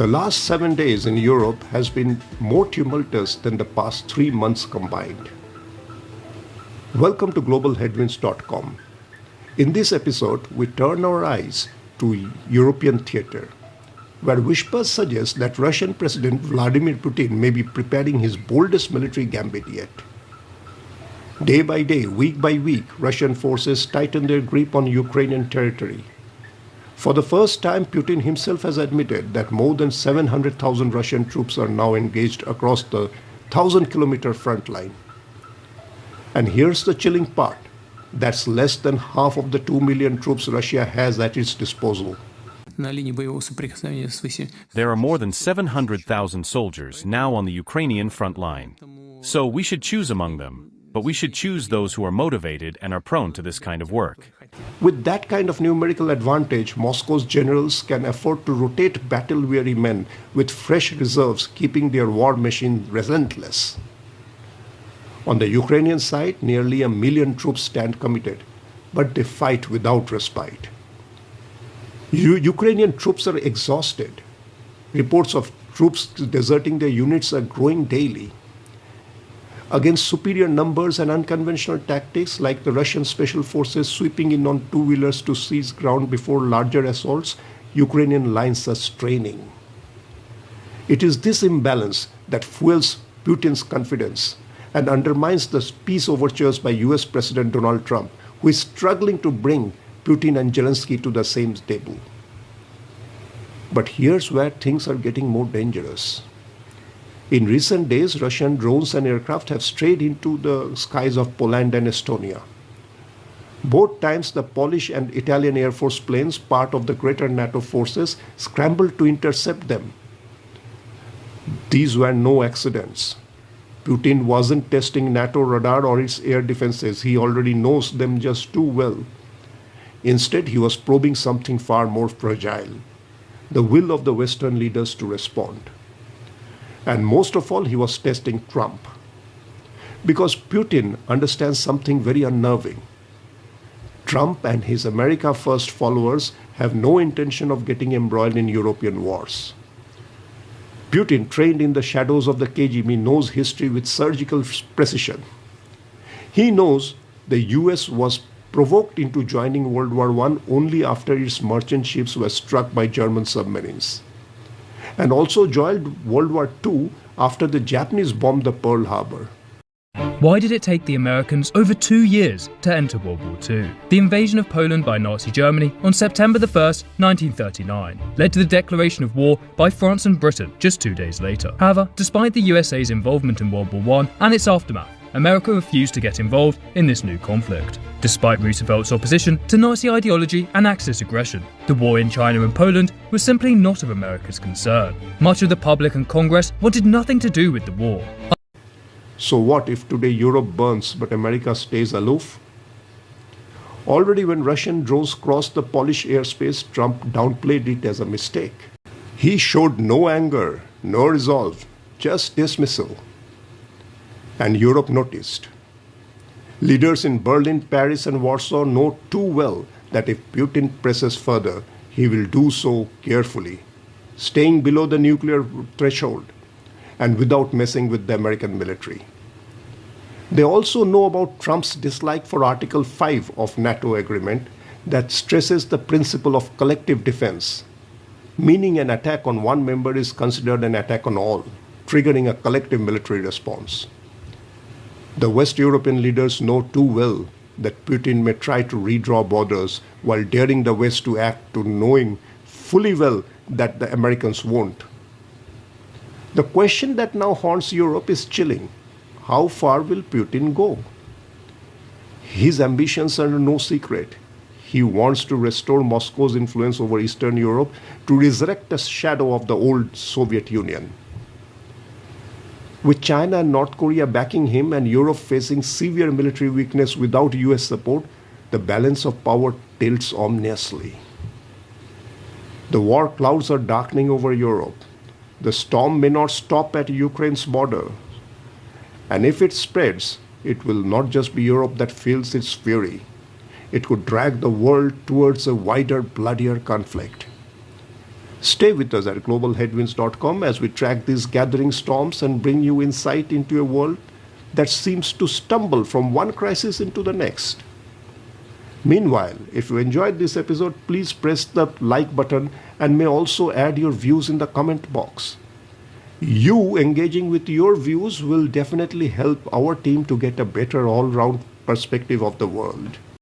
The last 7 days in Europe has been more tumultuous than the past 3 months combined. Welcome to GlobalHeadwinds.com. In this episode, we turn our eyes to European theatre, where whispers suggest that Russian President Vladimir Putin may be preparing his boldest military gambit yet. Day by day, week by week, Russian forces tighten their grip on Ukrainian territory. For the first time, Putin himself has admitted that more than 700,000 Russian troops are now engaged across the 1,000-kilometer front line. And here's the chilling part. That's less than half of the 2 million troops Russia has at its disposal. There are more than 700,000 soldiers now on the Ukrainian front line. So we should choose among them, but we should choose those who are motivated and are prone to this kind of work. With that kind of numerical advantage, Moscow's generals can afford to rotate battle-weary men with fresh reserves, keeping their war machine relentless. On the Ukrainian side, nearly 1 million troops stand committed, but they fight without respite. Ukrainian troops are exhausted. Reports of troops deserting their units are growing daily. Against superior numbers and unconventional tactics like the Russian special forces sweeping in on two-wheelers to seize ground before larger assaults, Ukrainian lines are straining. It is this imbalance that fuels Putin's confidence and undermines the peace overtures by US President Donald Trump, who is struggling to bring Putin and Zelensky to the same table. But here's where things are getting more dangerous. In recent days, Russian drones and aircraft have strayed into the skies of Poland and Estonia. Both times, the Polish and Italian Air Force planes, part of the greater NATO forces, scrambled to intercept them. These were no accidents. Putin wasn't testing NATO radar or its air defenses. He already knows them just too well. Instead, he was probing something far more fragile: the will of the Western leaders to respond. And most of all, he was testing Trump. Because Putin understands something very unnerving. Trump and his America First followers have no intention of getting embroiled in European wars. Putin, trained in the shadows of the KGB, knows history with surgical precision. He knows the US was provoked into joining World War I only after its merchant ships were struck by German submarines, and also joined World War II after the Japanese bombed the Pearl Harbor. Why did it take the Americans over 2 years to enter World War II? The invasion of Poland by Nazi Germany on September 1st, 1939, led to the declaration of war by France and Britain just 2 days later. However, despite the USA's involvement in World War I and its aftermath, America refused to get involved in this new conflict. Despite Roosevelt's opposition to Nazi ideology and Axis aggression, the war in China and Poland was simply not of America's concern. Much of the public and Congress wanted nothing to do with the war. So what if today Europe burns but America stays aloof? Already when Russian drones crossed the Polish airspace, Trump downplayed it as a mistake. He showed no anger, no resolve, just dismissal. And Europe noticed. Leaders in Berlin, Paris, and Warsaw know too well that if Putin presses further, he will do so carefully, staying below the nuclear threshold and without messing with the American military. They also know about Trump's dislike for Article 5 of NATO agreement that stresses the principle of collective defense, meaning an attack on one member is considered an attack on all, triggering a collective military response. The West European leaders know too well that Putin may try to redraw borders while daring the West to act, to knowing fully well that the Americans won't. The question that now haunts Europe is chilling. How far will Putin go? His ambitions are no secret. He wants to restore Moscow's influence over Eastern Europe, to resurrect the shadow of the old Soviet Union. With China and North Korea backing him and Europe facing severe military weakness without US support, the balance of power tilts ominously. The war clouds are darkening over Europe. The storm may not stop at Ukraine's border. And if it spreads, it will not just be Europe that feels its fury. It could drag the world towards a wider, bloodier conflict. Stay with us at globalheadwinds.com as we track these gathering storms and bring you insight into a world that seems to stumble from one crisis into the next. Meanwhile, if you enjoyed this episode, please press the like button and may also add your views in the comment box. You engaging with your views will definitely help our team to get a better all-round perspective of the world.